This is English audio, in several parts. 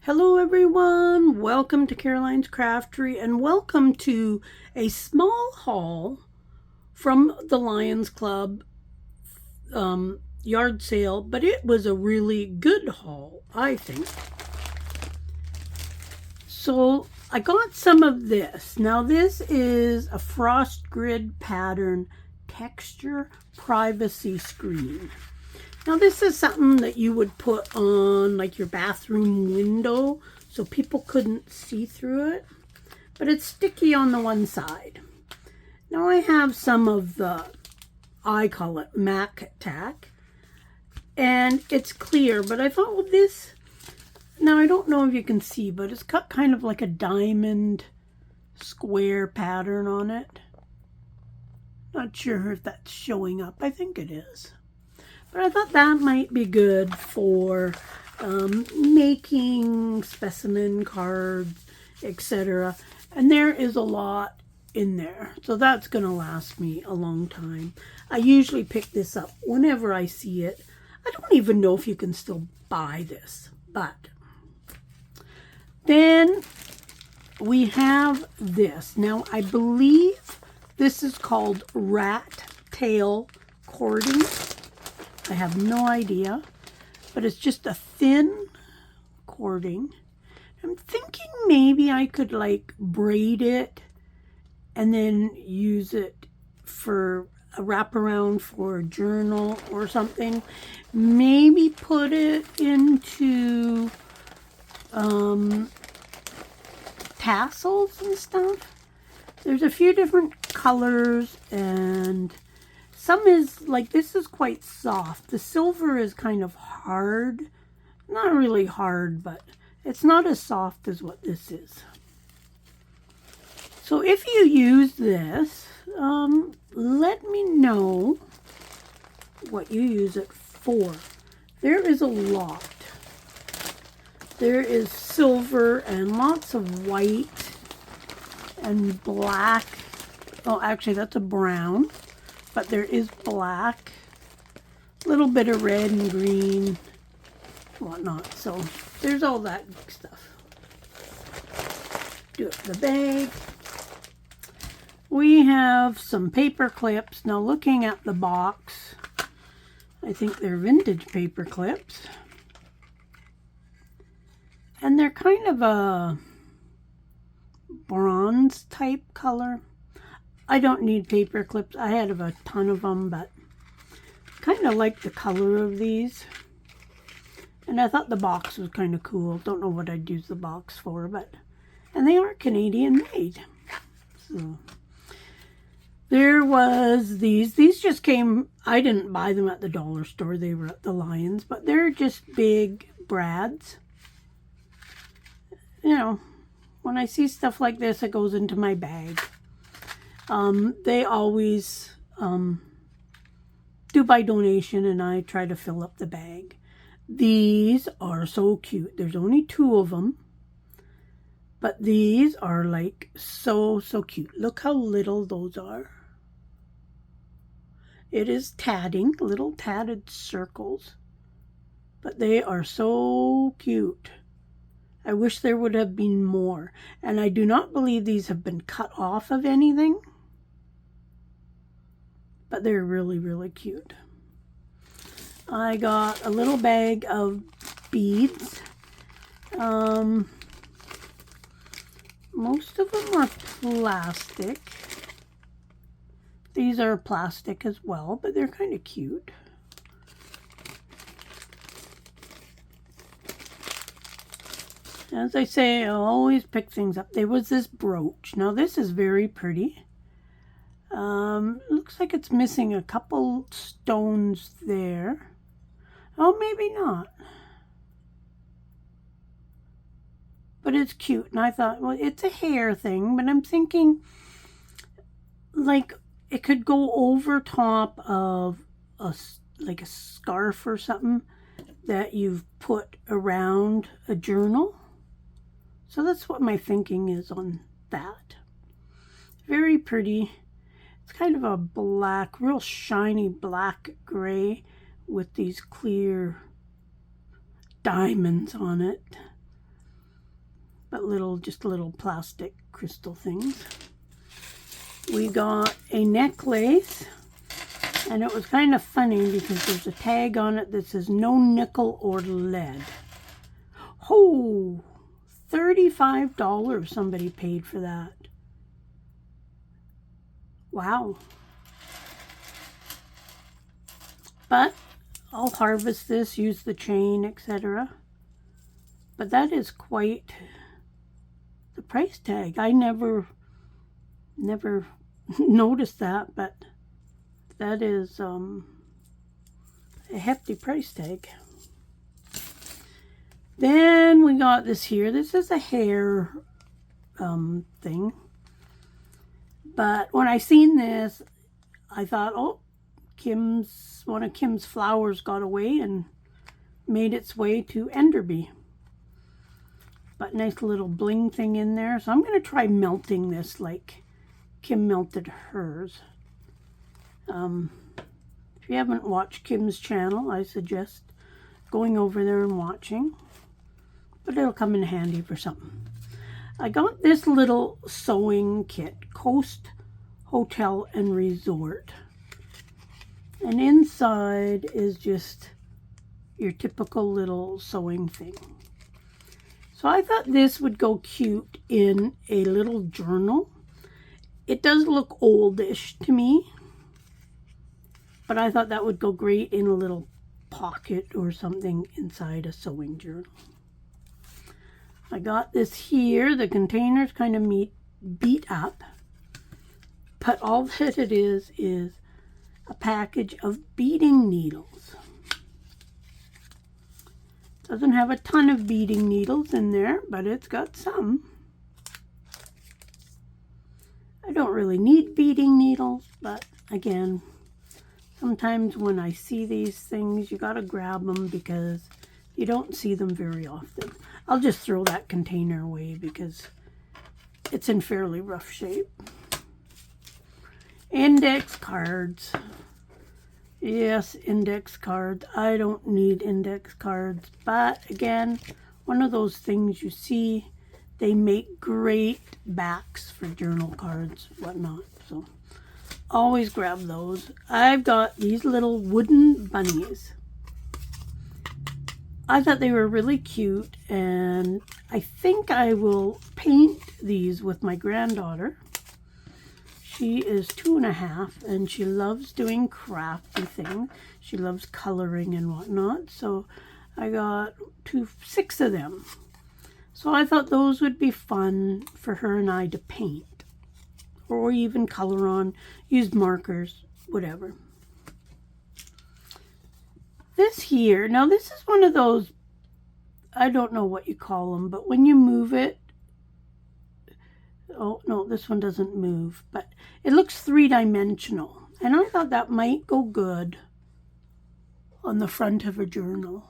Hello everyone, welcome to Caroline's Craftery and welcome to a small haul from the Lions Club yard sale, but it was a really good haul, I think. So I got some of this. Now this is a frost grid pattern texture privacy screen. Now this is something that you would put on like your bathroom window so people couldn't see through it, but it's sticky on the one side. Now I have some of the, I call it Mac tack, and it's clear, but I thought, well, this, now I don't know if you can see, but it's got kind of like a diamond square pattern on it. Not sure if that's showing up. I think it is. But I thought that might be good for making specimen cards, etc. And there is a lot in there. So that's going to last me a long time. I usually pick this up whenever I see it. I don't even know if you can still buy this. But then we have this. Now I believe this is called rat tail cording. I have no idea, but it's just a thin cording. I'm thinking maybe I could like braid it and then use it for a wraparound for a journal or something. Maybe put it into tassels and stuff. There's a few different colors, and some is like, this is quite soft. The silver is kind of hard. Not really hard, but it's not as soft as what this is. So if you use this, let me know what you use it for. There is a lot. There is silver and lots of white and black. Oh, actually that's a brown. But there is black, a little bit of red and green, whatnot. So there's all that stuff. Do it for the bag. We have some paper clips. Now looking at the box, I think they're vintage paper clips. And they're kind of a bronze type color. I don't need paper clips. I had a ton of them, but kind of like the color of these. And I thought the box was kind of cool. Don't know what I'd use the box for, but, and they are Canadian made. So there was these. These just came, I didn't buy them at the dollar store. They were at the Lions, but they're just big brads. You know, when I see stuff like this, it goes into my bag. They always do by donation, and I try to fill up the bag. These are so cute. There's only 2 of them, but these are like so cute. Look how little those are. It is tatting, little tatted circles, but they are so cute. I wish there would have been more, and I do not believe these have been cut off of anything. But they're really cute. I got a little bag of beads. Most of them are plastic. These are plastic as well, but they're kind of cute. As I say, I always pick things up. There was this brooch. Now this is very pretty. Looks like it's missing a couple stones there. Oh, maybe not. But it's cute. And I thought, well, it's a hair thing, but I'm thinking like it could go over top of like a scarf or something that you've put around a journal. So that's what my thinking is on that. Very pretty. It's kind of a black, real shiny black gray with these clear diamonds on it. but just little plastic crystal things. We got a necklace, and it was kind of funny because there's a tag on it that says no nickel or lead. Oh, $35 somebody paid for that. Wow. But I'll harvest this, use the chain, etc. But that is quite the price tag. I never noticed that, but that is a hefty price tag. Then we got this here. This is a hair thing. But when I seen this, I thought, oh, one of Kim's flowers got away and made its way to Enderby. But nice little bling thing in there. So I'm going to try melting this like Kim melted hers. If you haven't watched Kim's channel, I suggest going over there and watching. But it'll come in handy for something. I got this little sewing kit, Coast Hotel and Resort. And inside is just your typical little sewing thing. So I thought this would go cute in a little journal. It does look oldish to me, but I thought that would go great in a little pocket or something inside a sewing journal. I got this here. The container's kind of beat up, but all that it is a package of beading needles. Doesn't have a ton of beading needles in there, but it's got some. I don't really need beading needles, but again, sometimes when I see these things, you gotta grab them because you don't see them very often. I'll just throw that container away because it's in fairly rough shape. Index cards. Yes, index cards. I don't need index cards, but again, one of those things you see, they make great backs for journal cards, whatnot. So always grab those. I've got these little wooden bunnies. I thought they were really cute, and I think I will paint these with my granddaughter. She is 2.5, and she loves doing crafty things. She loves coloring and whatnot, so I got 6 of them. So I thought those would be fun for her and I to paint, or even color on, use markers, whatever. This here, now this is one of those, I don't know what you call them, but when you move it, oh no, this one doesn't move, but it looks 3-dimensional. And I thought that might go good on the front of a journal.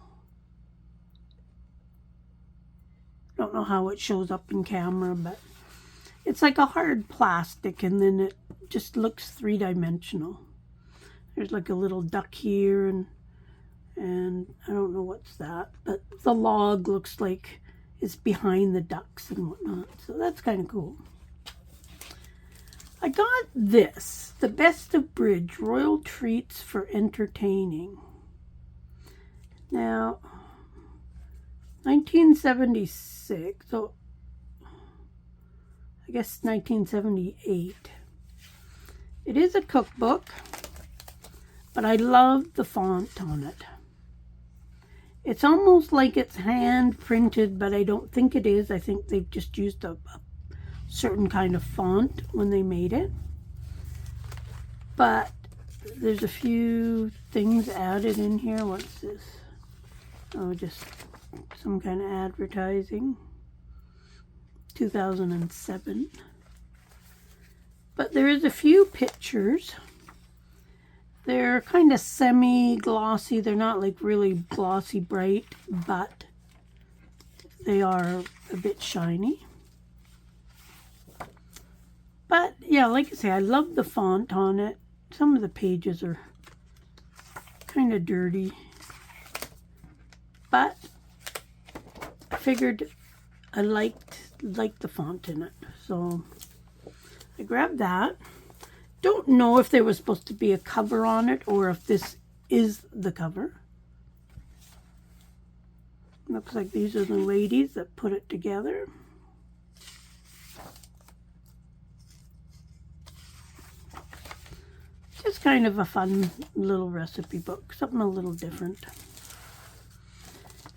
Don't know how it shows up in camera, but it's like a hard plastic, and then it just looks 3-dimensional. There's like a little duck here, and I don't know what's that, but the log looks like it's behind the ducks and whatnot, so that's kind of cool. I got this, the Best of Bridge, Royal Treats for Entertaining. Now, 1976, so I guess 1978. It is a cookbook, but I love the font on it. It's almost like it's hand printed, but I don't think it is. I think they've just used a certain kind of font when they made it. But there's a few things added in here. What's this? Oh, just some kind of advertising. 2007. But there is a few pictures. They're kind of semi-glossy. They're not like really glossy bright, but they are a bit shiny. But yeah, like I say, I love the font on it. Some of the pages are kind of dirty, but I figured I liked the font in it. So I grabbed that. Don't know if there was supposed to be a cover on it or if this is the cover. Looks like these are the ladies that put it together. Just kind of a fun little recipe book, something a little different.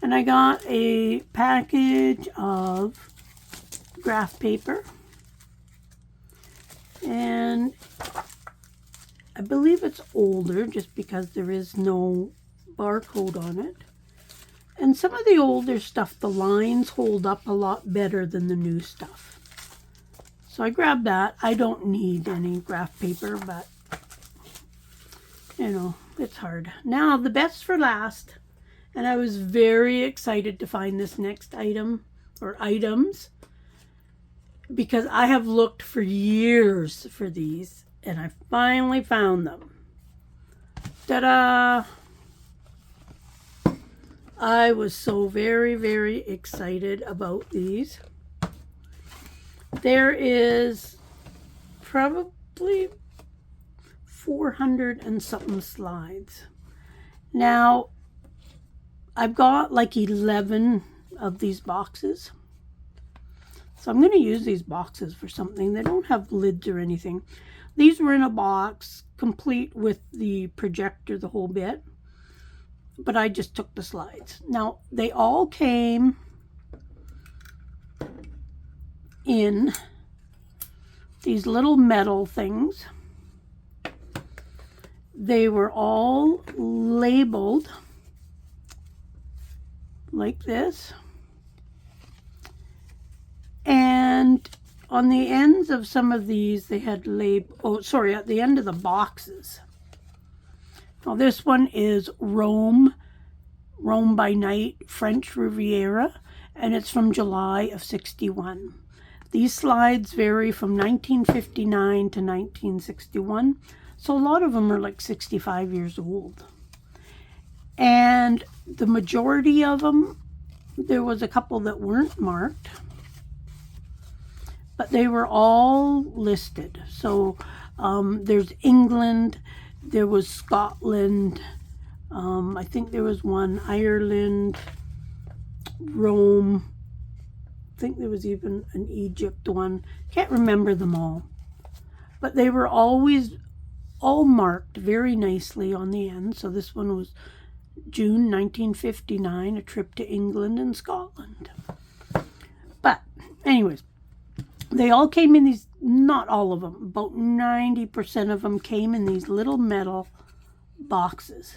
And I got a package of graph paper. And I believe it's older just because there is no barcode on it. And some of the older stuff, the lines hold up a lot better than the new stuff. So I grabbed that. I don't need any graph paper, but you know, it's hard. Now, the best for last, and I was very excited to find this next item, or items, because I have looked for years for these, and I finally found them. Ta-da! I was so very, very excited about these. There is probably 400 and something slides. Now, I've got like 11 of these boxes. So I'm going to use these boxes for something. They don't have lids or anything. These were in a box, complete with the projector, the whole bit. But I just took the slides. Now, they all came in these little metal things. They were all labeled like this. And on the ends of some of these, they had at the end of the boxes. Now this one is Rome by Night, French Riviera, and it's from July of '61. These slides vary from 1959 to 1961, so a lot of them are like 65 years old. And the majority of them, there was a couple that weren't marked, but they were all listed. So there's England, there was Scotland, I think there was one, Ireland, Rome, I think there was even an Egypt one. Can't remember them all. But they were always all marked very nicely on the end. So this one was June 1959, a trip to England and Scotland. But anyways, they all came in these, not all of them, about 90% of them came in these little metal boxes.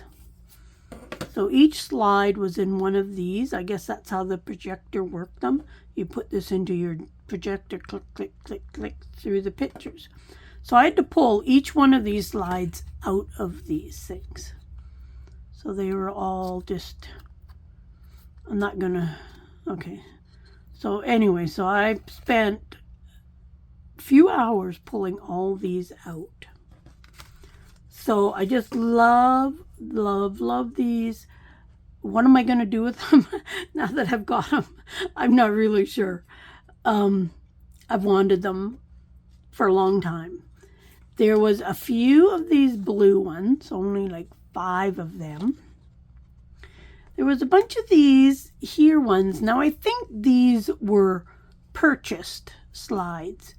So each slide was in one of these. I guess that's how the projector worked them. You put this into your projector, click, click, click, click through the pictures. So I had to pull each one of these slides out of these things. So they were all just, I'm not gonna, okay. So anyway, so I spent a few hours pulling all these out. So I just love these. What am I going to do with them now that I've got them? I'm not really sure. I've wanted them for a long time. There was a few of these blue ones, only like 5 of them. There was a bunch of these here ones. Now I think these were purchased slides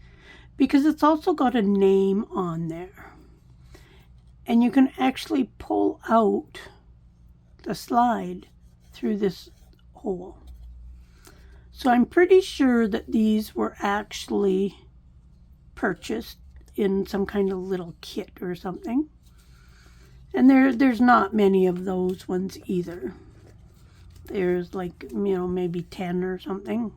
because it's also got a name on there. And you can actually pull out the slide through this hole. So I'm pretty sure that these were actually purchased in some kind of little kit or something. And there's not many of those ones either. There's like, maybe 10 or something.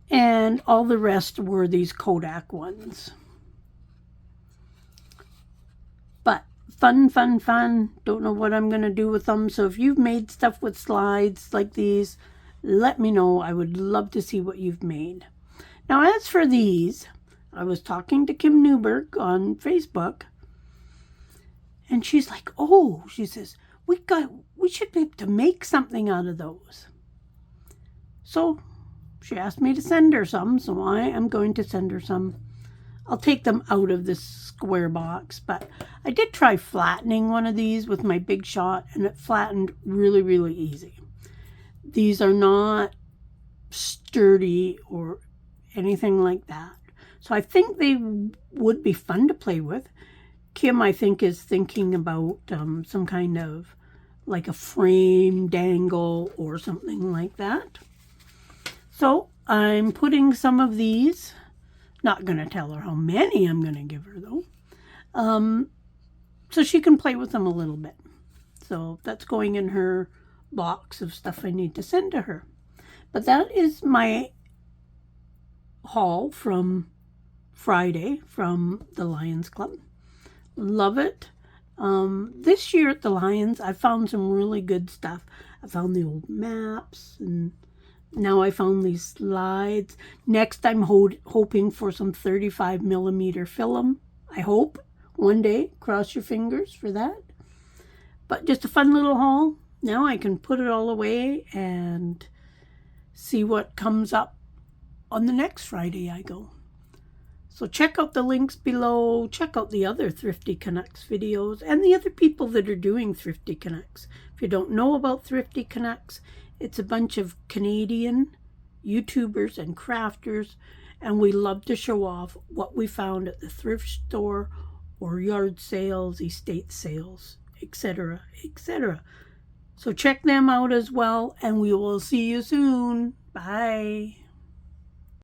And all the rest were these Kodak ones. But fun. Don't know what I'm going to do with them. So if you've made stuff with slides like these, let me know. I would love to see what you've made. Now, as for these, I was talking to Kim Newberg on Facebook. And she's like, she says, we should be able to make something out of those. So she asked me to send her some, so I am going to send her some. I'll take them out of this square box, but I did try flattening one of these with my Big Shot, and it flattened really, really easy. These are not sturdy or anything like that. So I think they would be fun to play with. Kim, I think, is thinking about some kind of like a frame dangle or something like that. So I'm putting some of these, not going to tell her how many I'm going to give her though, so she can play with them a little bit. So that's going in her box of stuff I need to send to her. But that is my haul from Friday from the Lions Club. Love it. This year at the Lions, I found some really good stuff. I found the old maps, and now I found these slides. Next, I'm hoping for some 35mm film. I hope one day. Cross your fingers for that. But just a fun little haul. Now I can put it all away and see what comes up on the next Friday I go. So check out the links below. Check out the other Thrifty Canucks videos and the other people that are doing Thrifty Canucks. If you don't know about Thrifty Canucks, it's a bunch of Canadian YouTubers and crafters, and we love to show off what we found at the thrift store or yard sales, estate sales, etc., etc. So check them out as well, and we will see you soon. Bye.